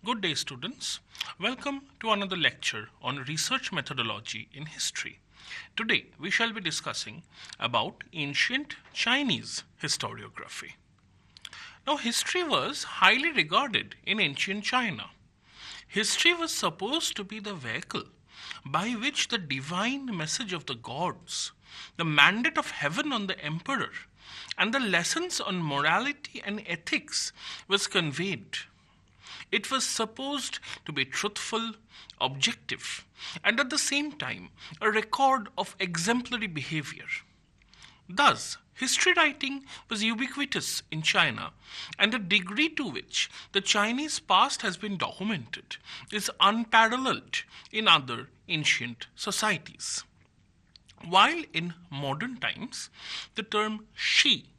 Good day, students. Welcome to another lecture on research methodology in history. Today, we shall be discussing about ancient Chinese historiography. Now, history was highly regarded in ancient China. History was supposed to be the vehicle by which the divine message of the gods, the mandate of heaven on the emperor, and the lessons on morality and ethics was conveyed. It was supposed to be truthful, objective, and at the same time a record of exemplary behavior. Thus, history writing was ubiquitous in China, and the degree to which the Chinese past has been documented is unparalleled in other ancient societies. While in modern times, the term Shi,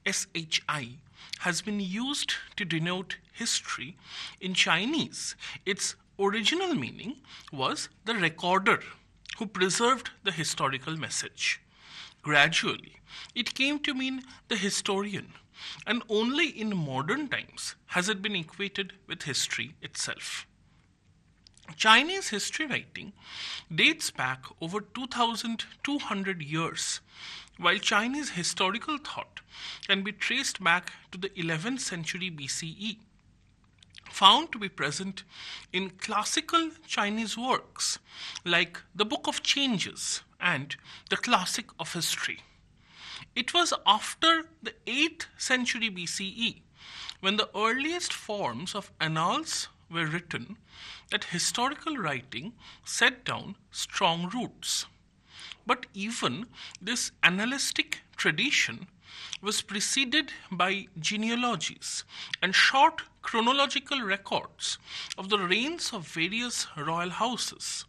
SHI, has been used to denote history, in Chinese, its original meaning was the recorder who preserved the historical message. Gradually, it came to mean the historian, and only in modern times has it been equated with history itself. Chinese history writing dates back over 2,200 years, while Chinese historical thought can be traced back to the 11th century BCE, found to be present in classical Chinese works like the Book of Changes and the Classic of History. It was after the 8th century BCE, when the earliest forms of annals were written, that historical writing set down strong roots. But even this annalistic tradition was preceded by genealogies and short chronological records of the reigns of various royal houses,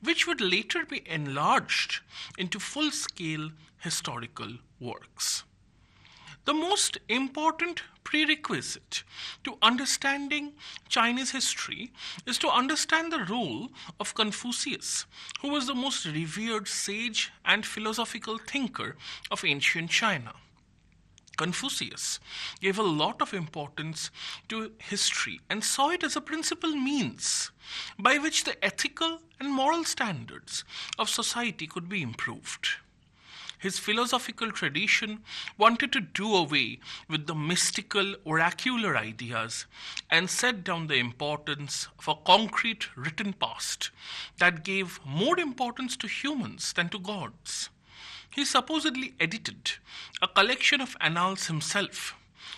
which would later be enlarged into full-scale historical works. The most important prerequisite to understanding Chinese history is to understand the role of Confucius, who was the most revered sage and philosophical thinker of ancient China. Confucius gave a lot of importance to history and saw it as a principal means by which the ethical and moral standards of society could be improved. His philosophical tradition wanted to do away with the mystical, oracular ideas and set down the importance of a concrete written past that gave more importance to humans than to gods. He supposedly edited a collection of annals himself,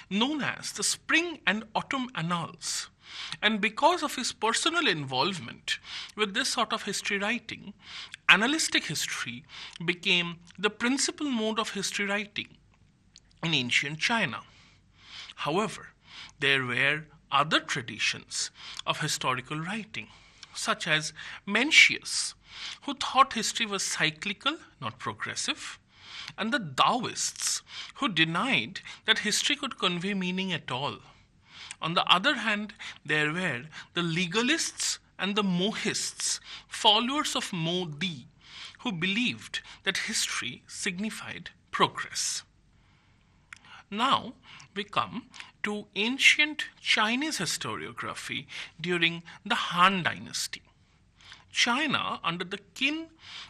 known as the Spring and Autumn Annals. And because of his personal involvement with this sort of history writing, annalistic history became the principal mode of history writing in ancient China. However, there were other traditions of historical writing, such as Mencius, who thought history was cyclical, not progressive, and the Taoists, who denied that history could convey meaning at all. On the other hand, there were the legalists and the mohists, followers of Mo Di, who believed that history signified progress. Now we come to ancient Chinese historiography during the Han Dynasty. China, under the Qin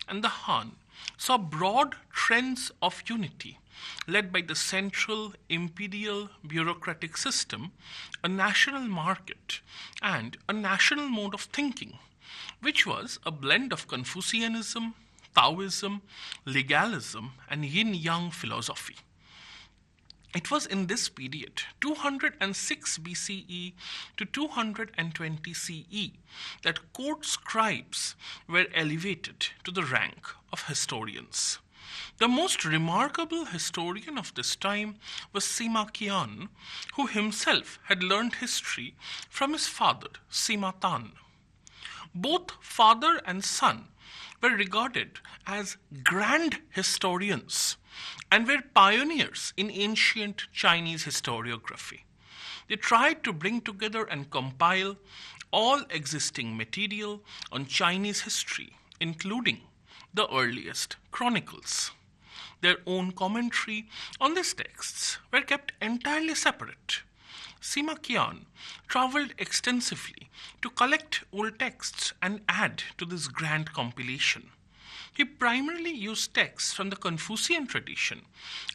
and the Han, saw broad trends of unity, led by the central imperial bureaucratic system, a national market, and a national mode of thinking, which was a blend of Confucianism, Taoism, legalism, and yin-yang philosophy. It was in this period, 206 BCE to 220 CE, that court scribes were elevated to the rank of historians. The most remarkable historian of this time was Sima Qian, who himself had learned history from his father, Sima Tan. Both father and son were regarded as grand historians and were pioneers in ancient Chinese historiography. They tried to bring together and compile all existing material on Chinese history, including the earliest chronicles. Their own commentary on these texts were kept entirely separate. Sima Qian traveled extensively to collect old texts and add to this grand compilation. He primarily used texts from the Confucian tradition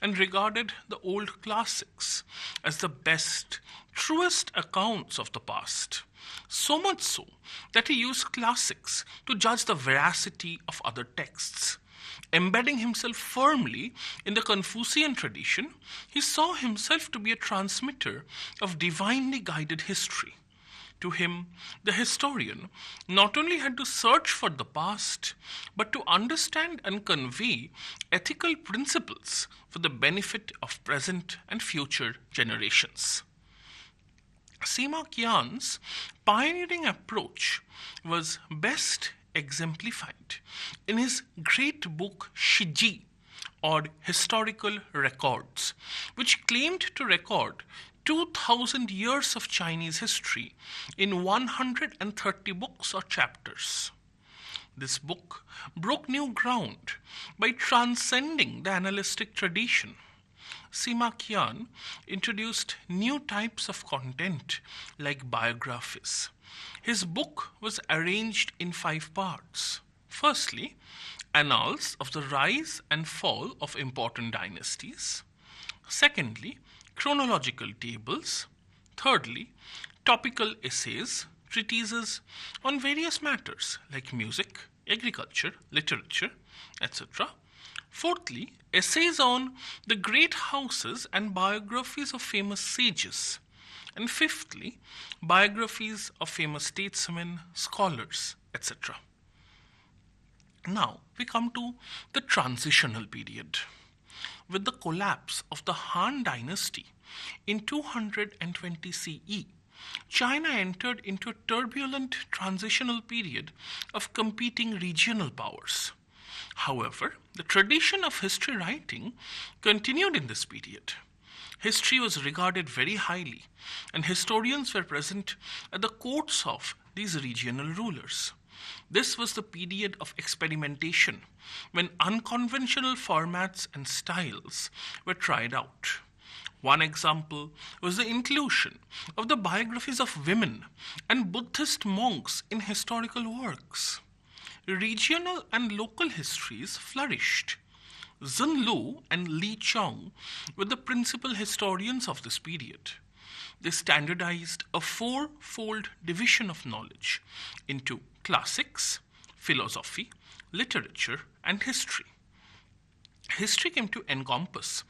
and regarded the old classics as the best, truest accounts of the past. So much so that he used classics to judge the veracity of other texts. Embedding himself firmly in the Confucian tradition, he saw himself to be a transmitter of divinely guided history. To him, the historian not only had to search for the past, but to understand and convey ethical principles for the benefit of present and future generations. Sima Qian's pioneering approach was best exemplified in his great book Shiji, or Historical Records, which claimed to record 2000 years of Chinese history in 130 books or chapters. This book broke new ground by transcending the analytic tradition. Sima Qian introduced new types of content like biographies. His book was arranged in 5 parts. Firstly, annals of the rise and fall of important dynasties. Secondly, chronological tables. Thirdly, topical essays, treatises on various matters like music, agriculture, literature, etc. Fourthly, essays on the great houses and biographies of famous sages. And fifthly, biographies of famous statesmen, scholars, etc. Now we come to the transitional period. With the collapse of the Han dynasty in 220 CE, China entered into a turbulent transitional period of competing regional powers. However, the tradition of history writing continued in this period. History was regarded very highly, and historians were present at the courts of these regional rulers. This was the period of experimentation when unconventional formats and styles were tried out. One example was the inclusion of the biographies of women and Buddhist monks in historical works. Regional and local histories flourished. Zhen Lu and Li Chong were the principal historians of this period. They standardized a 4-fold division of knowledge into classics, philosophy, literature, and history. History came to encompass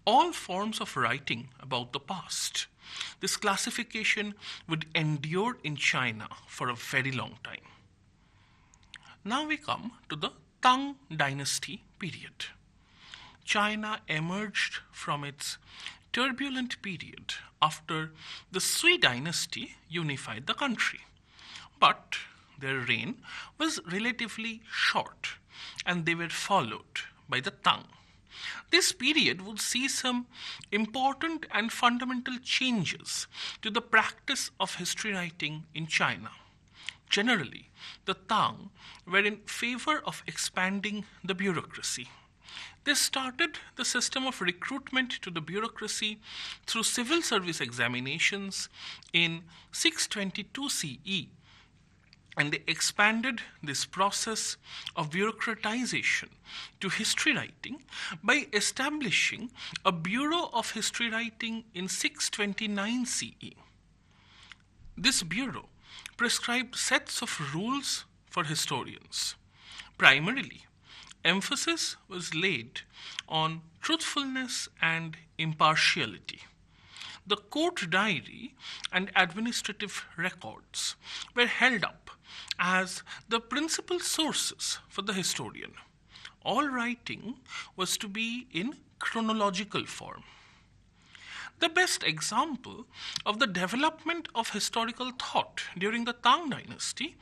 all forms of writing about the past. This classification would endure in China for a very long time. Now we come to the Tang dynasty period. China emerged from its turbulent period after the Sui dynasty unified the country. But their reign was relatively short, and they were followed by the Tang. This period would see some important and fundamental changes to the practice of history writing in China. Generally, the Tang were in favor of expanding the bureaucracy. They started the system of recruitment to the bureaucracy through civil service examinations in 622 CE, and they expanded this process of bureaucratization to history writing by establishing a Bureau of History Writing in 629 CE. This bureau prescribed sets of rules for historians. Primarily, emphasis was laid on truthfulness and impartiality. The court diary and administrative records were held up as the principal sources for the historian. All writing was to be in chronological form. The best example of the development of historical thought during the Tang dynasty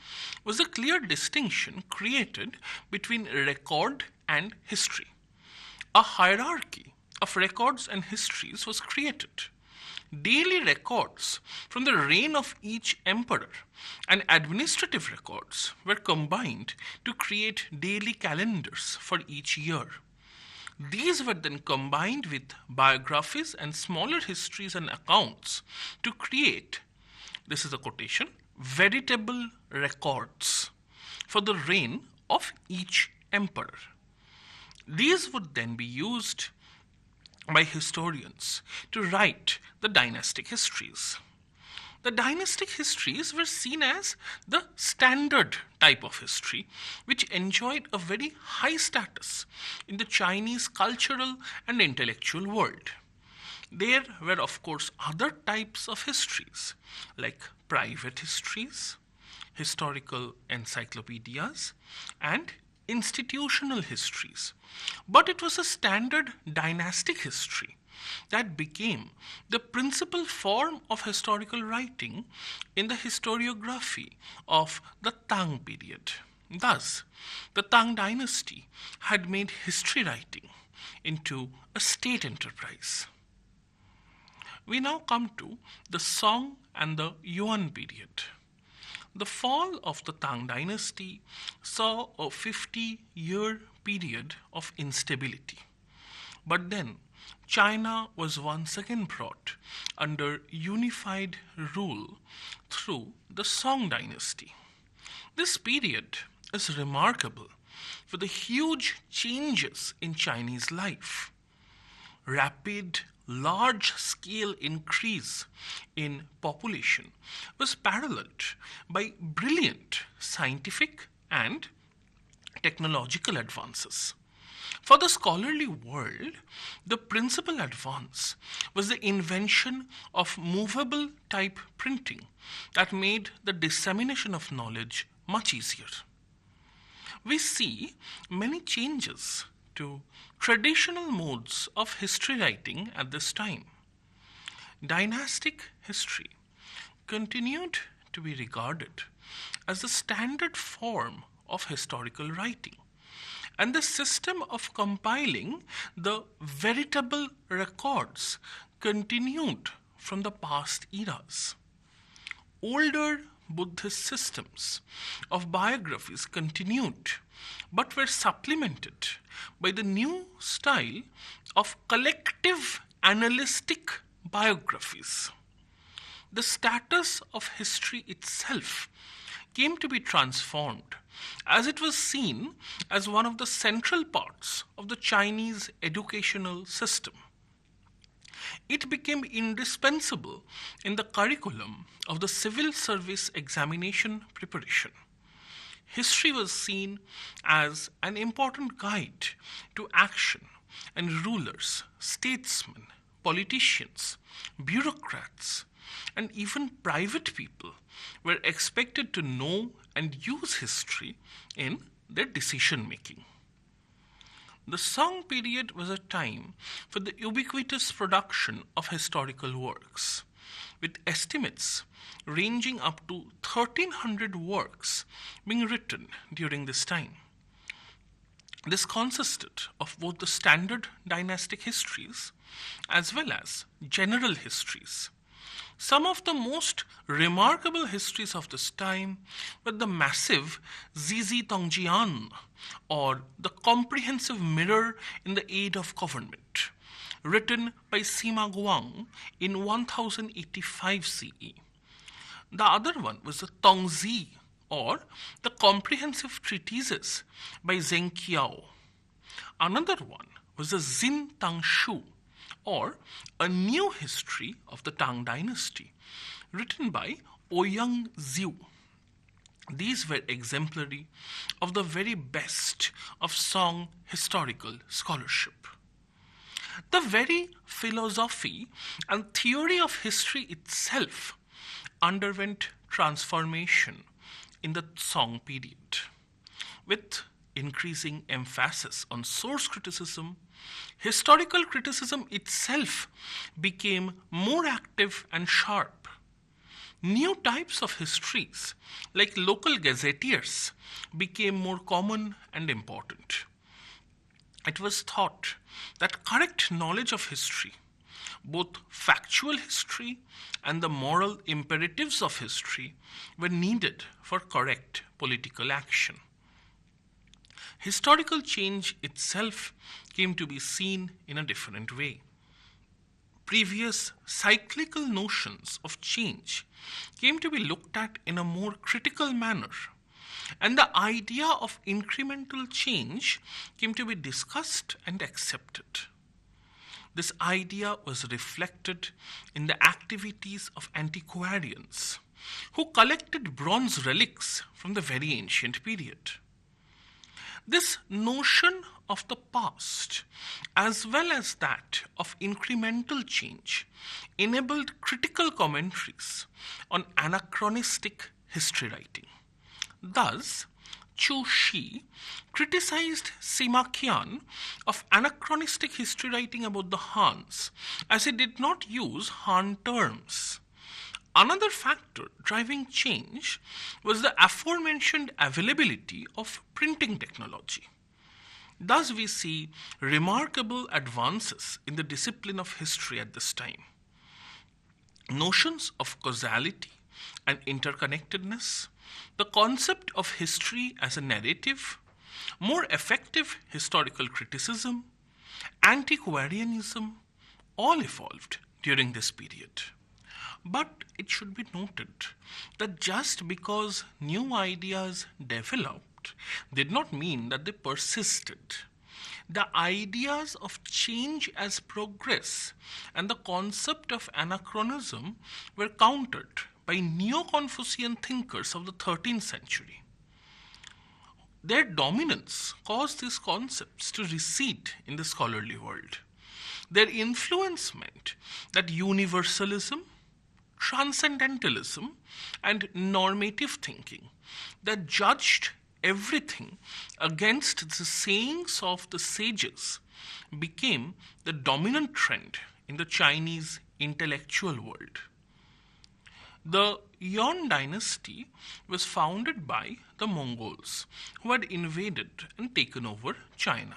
was the clear distinction created between record and history. A hierarchy of records and histories was created. Daily records from the reign of each emperor and administrative records were combined to create daily calendars for each year. These were then combined with biographies and smaller histories and accounts to create, this is a quotation, veritable records for the reign of each emperor. These would then be used by historians to write the dynastic histories. The dynastic histories were seen as the standard type of history, which enjoyed a very high status in the Chinese cultural and intellectual world. There were, of course, other types of histories, like private histories, historical encyclopedias, and institutional histories. But it was a standard dynastic history that became the principal form of historical writing in the historiography of the Tang period. Thus, the Tang dynasty had made history writing into a state enterprise. We now come to the Song and the Yuan period. The fall of the Tang dynasty saw a 50-year period of instability. But then, China was once again brought under unified rule through the Song dynasty. This period is remarkable for the huge changes in Chinese life. Rapid, large-scale increase in population was paralleled by brilliant scientific and technological advances. For the scholarly world, the principal advance was the invention of movable type printing that made the dissemination of knowledge much easier. We see many changes to traditional modes of history writing at this time. Dynastic history continued to be regarded as the standard form of historical writing, and the system of compiling the veritable records continued from the past eras. Older Buddhist systems of biographies continued, but were supplemented by the new style of collective analytic biographies. The status of history itself came to be transformed as it was seen as one of the central parts of the Chinese educational system. It became indispensable in the curriculum of the civil service examination preparation. History was seen as an important guide to action, and rulers, statesmen, politicians, bureaucrats, and even private people were expected to know and use history in their decision making. The Song period was a time for the ubiquitous production of historical works, with estimates ranging up to 1,300 works being written during this time. This consisted of both the standard dynastic histories as well as general histories. Some of the most remarkable histories of this time were the massive Zizi Tongjian, or the Comprehensive Mirror in the Aid of Government, written by Sima Qian in 1085 CE. The other one was the Tongzi, or the Comprehensive Treatises by Zheng Qiao. Another one was the Xin Tang Shu, or a new history of the Tang dynasty, written by Ouyang Ziu. These were exemplary of the very best of Song historical scholarship. The very philosophy and theory of history itself underwent transformation in the Song period, with increasing emphasis on source criticism. Historical criticism itself became more active and sharp. New types of histories, like local gazetteers, became more common and important. It was thought that correct knowledge of history, both factual history and the moral imperatives of history, were needed for correct political action. historical change itself came to be seen in a different way. Previous cyclical notions of change came to be looked at in a more critical manner, and the idea of incremental change came to be discussed and accepted. This idea was reflected in the activities of antiquarians who collected bronze relics from the very ancient period. This notion of the past, as well as that of incremental change, enabled critical commentaries on anachronistic history writing. Thus, Chu Shi criticized Sima Qian of anachronistic history writing about the Hans, as he did not use Han terms. Another factor driving change was the aforementioned availability of printing technology. Thus, we see remarkable advances in the discipline of history at this time. Notions of causality and interconnectedness, the concept of history as a narrative, more effective historical criticism, antiquarianism, all evolved during this period. But it should be noted that just because new ideas developed did not mean that they persisted. The ideas of change as progress and the concept of anachronism were countered by Neo-Confucian thinkers of the 13th century. Their dominance caused these concepts to recede in the scholarly world. Their influence meant that universalism, transcendentalism, and normative thinking that judged everything against the sayings of the sages became the dominant trend in the Chinese intellectual world. The Yuan dynasty was founded by the Mongols, who had invaded and taken over China.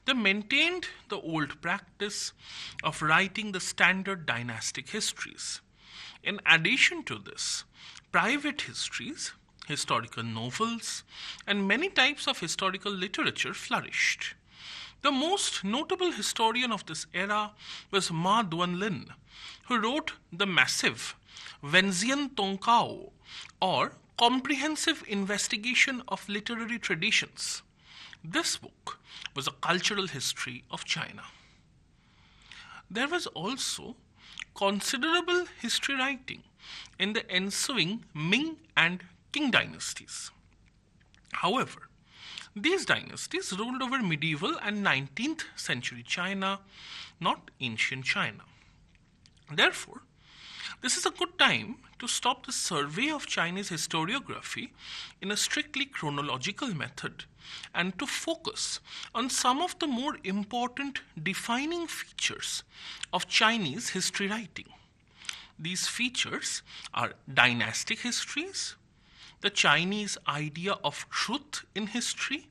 They maintained the old practice of writing the standard dynastic histories. In addition to this, private histories, historical novels, and many types of historical literature flourished. The most notable historian of this era was Ma Duanlin, who wrote the massive Wenzian Tongkao, or Comprehensive Investigation of Literary Traditions. This book was a cultural history of China. There was also considerable history writing in the ensuing Ming and Qing dynasties. However, these dynasties ruled over medieval and 19th century China, not ancient China. Therefore, this is a good time to stop the survey of Chinese historiography in a strictly chronological method and to focus on some of the more important defining features of Chinese history writing. These features are dynastic histories, the Chinese idea of truth in history,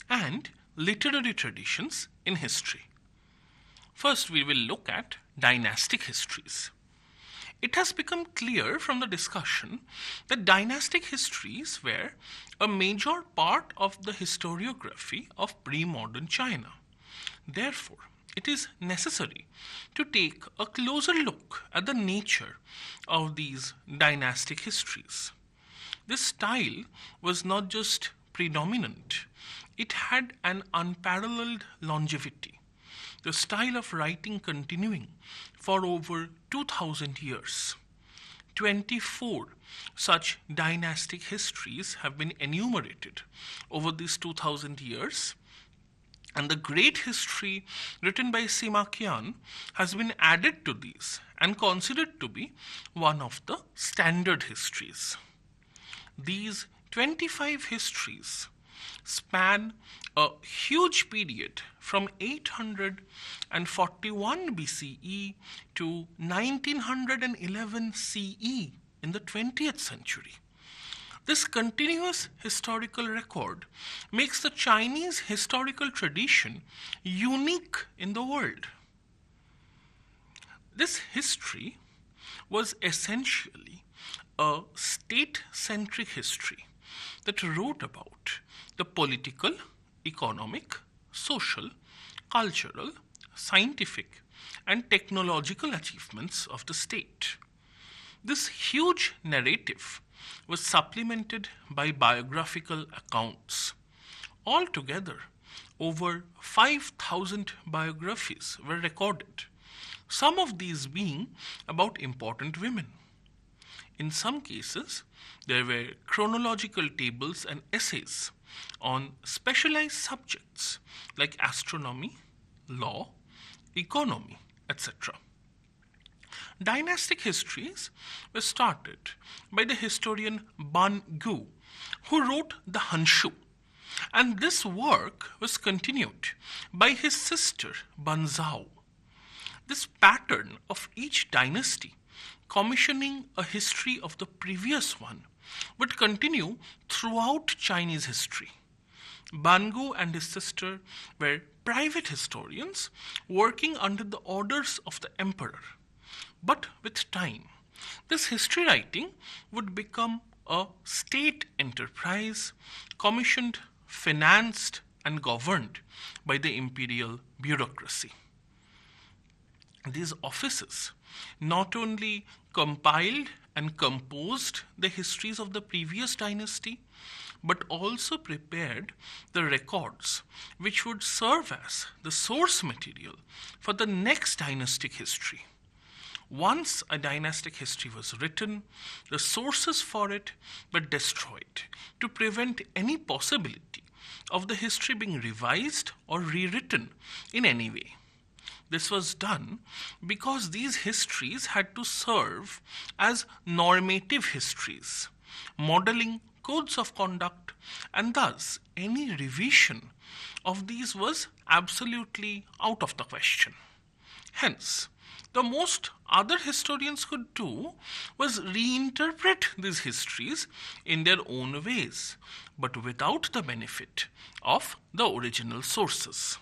and literary traditions in history. First, we will look at dynastic histories. It has become clear from the discussion that dynastic histories were a major part of the historiography of pre-modern China. Therefore, it is necessary to take a closer look at the nature of these dynastic histories. This style was not just predominant, it had an unparalleled longevity. The style of writing continuing for over 2000 years. 24 such dynastic histories have been enumerated over these 2000 years, and the great history written by Sima Qian has been added to these and considered to be one of the standard histories. These 25 histories span a huge period from 841 BCE to 1911 CE in the 20th century. This continuous historical record makes the Chinese historical tradition unique in the world. This history was essentially a state-centric history that wrote about the political, economic, social, cultural, scientific, and technological achievements of the state. This huge narrative was supplemented by biographical accounts. Altogether, over 5,000 biographies were recorded, some of these being about important women. In some cases, there were chronological tables and essays on specialized subjects like astronomy, law, economy, etc. Dynastic histories were started by the historian Ban Gu, who wrote the Hanshu, and this work was continued by his sister Ban Zhao. This pattern of each dynasty commissioning a history of the previous one would continue throughout Chinese history. Bangu and his sister were private historians working under the orders of the emperor. But with time, this history writing would become a state enterprise commissioned, financed, and governed by the imperial bureaucracy. These offices not only compiled and composed the histories of the previous dynasty, but also prepared the records which would serve as the source material for the next dynastic history. Once a dynastic history was written, the sources for it were destroyed to prevent any possibility of the history being revised or rewritten in any way. This was done because these histories had to serve as normative histories, modeling codes of conduct, and thus any revision of these was absolutely out of the question. Hence, the most other historians could do was reinterpret these histories in their own ways, but without the benefit of the original sources.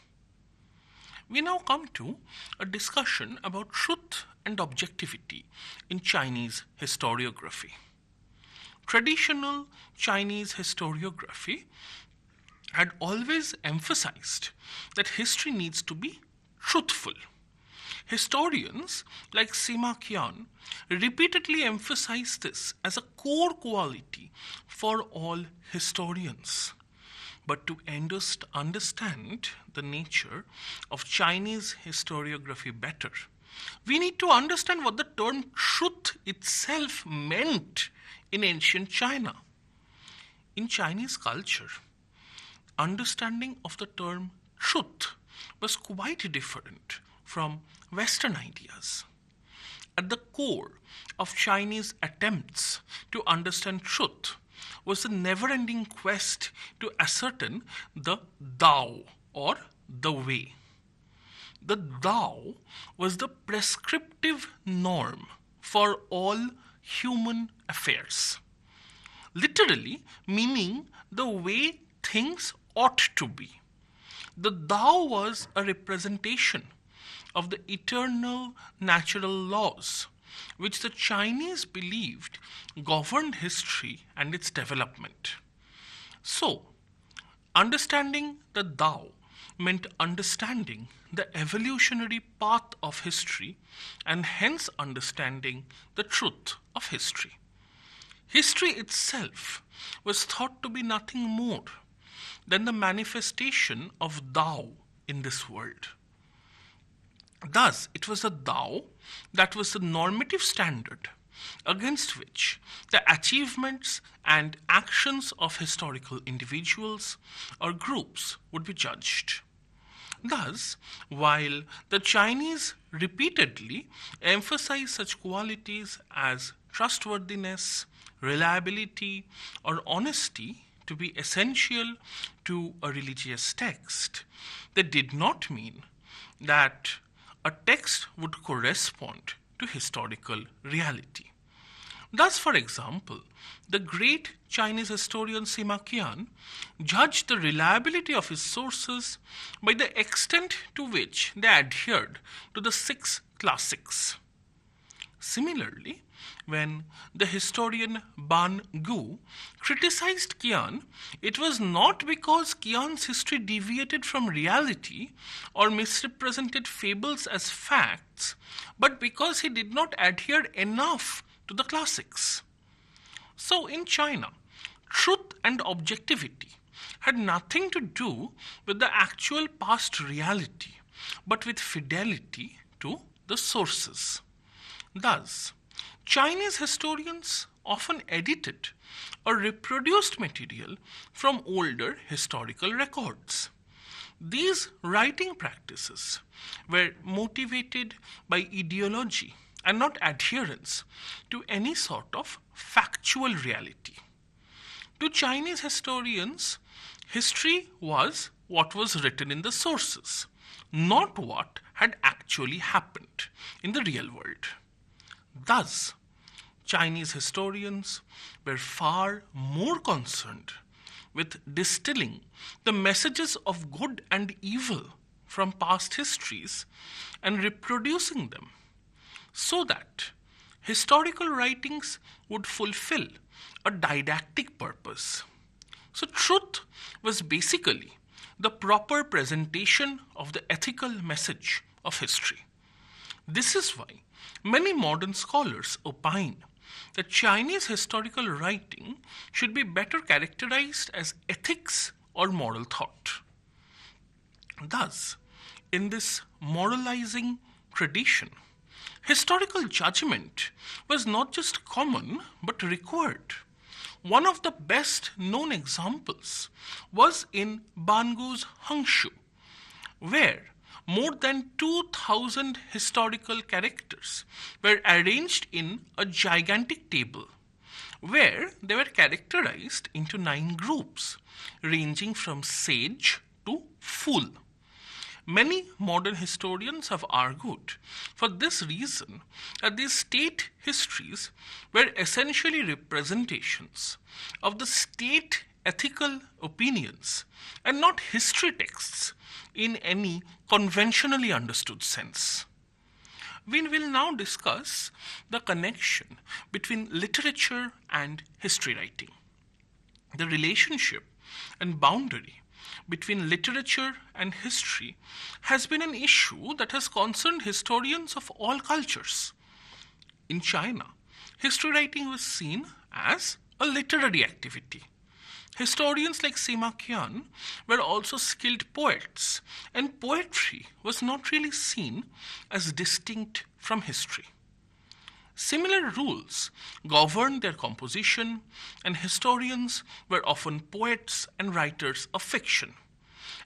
We now come to a discussion about truth and objectivity in Chinese historiography. Traditional Chinese historiography had always emphasized that history needs to be truthful. Historians like Sima Qian repeatedly emphasize this as a core quality for all historians. But to understand the nature of Chinese historiography better, we need to understand what the term truth itself meant in ancient China. In Chinese culture, understanding of the term truth was quite different from Western ideas. At the core of Chinese attempts to understand truth was the never-ending quest to ascertain the Tao, or the way. The Tao was the prescriptive norm for all human affairs, literally meaning the way things ought to be. The Tao was a representation of the eternal natural laws which the Chinese believed governed history and its development. So, understanding the Tao meant understanding the evolutionary path of history and hence understanding the truth of history. History itself was thought to be nothing more than the manifestation of Tao in this world. Thus, it was the Tao that was the normative standard against which the achievements and actions of historical individuals or groups would be judged. Thus, while the Chinese repeatedly emphasize such qualities as trustworthiness, reliability, or honesty to be essential to a religious text, they did not mean that a text would correspond to historical reality. Thus, for example, the great Chinese historian Sima Qian judged the reliability of his sources by the extent to which they adhered to the 6 classics. Similarly, when the historian Ban Gu criticized Qian, it was not because Qian's history deviated from reality or misrepresented fables as facts, but because he did not adhere enough to the classics. So in China, truth and objectivity had nothing to do with the actual past reality, but with fidelity to the sources. Thus, Chinese historians often edited or reproduced material from older historical records. These writing practices were motivated by ideology and not adherence to any sort of factual reality. To Chinese historians, history was what was written in the sources, not what had actually happened in the real world. Thus, Chinese historians were far more concerned with distilling the messages of good and evil from past histories and reproducing them so that historical writings would fulfill a didactic purpose. So, truth was basically the proper presentation of the ethical message of history. This is why many modern scholars opine that Chinese historical writing should be better characterized as ethics or moral thought. Thus, in this moralizing tradition, historical judgment was not just common but required. One of the best known examples was in Bangu's Hangshu, where more than 2,000 historical characters were arranged in a gigantic table, where they were characterized into 9 groups, ranging from sage to fool. Many modern historians have argued for this reason that these state histories were essentially representations of the state ethical opinions and not history texts in any conventionally understood sense. We will now discuss the connection between literature and history writing. The relationship and boundary between literature and history has been an issue that has concerned historians of all cultures. In China, history writing was seen as a literary activity. Historians like Sima Qian were also skilled poets, and poetry was not really seen as distinct from history. Similar rules governed their composition, and historians were often poets and writers of fiction.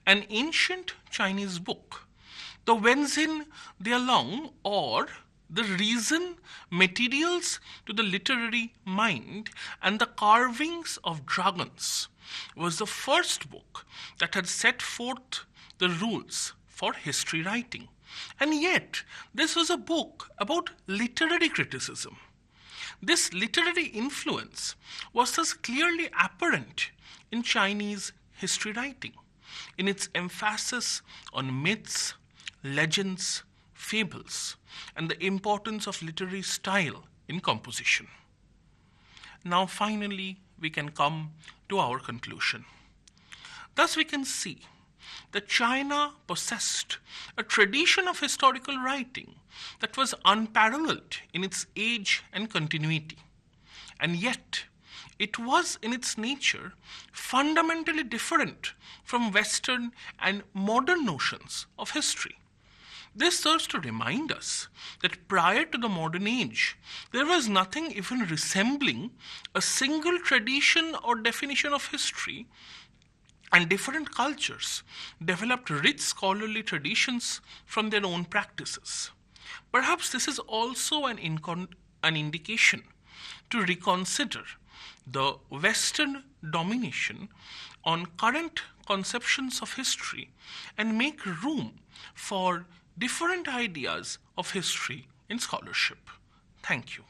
An ancient Chinese book, the Wenzin Dialong, or the reason, materials to the literary mind, and the carvings of dragons, was the first book that had set forth the rules for history writing. And yet, this was a book about literary criticism. This literary influence was thus clearly apparent in Chinese history writing, in its emphasis on myths, legends, fables, and the importance of literary style in composition. Now, finally, we can come to our conclusion. Thus, we can see that China possessed a tradition of historical writing that was unparalleled in its age and continuity. And yet, it was in its nature fundamentally different from Western and modern notions of history. This serves to remind us that prior to the modern age, there was nothing even resembling a single tradition or definition of history, and different cultures developed rich scholarly traditions from their own practices. Perhaps this is also an indication to reconsider the Western domination on current conceptions of history and make room for different ideas of history in scholarship. Thank you.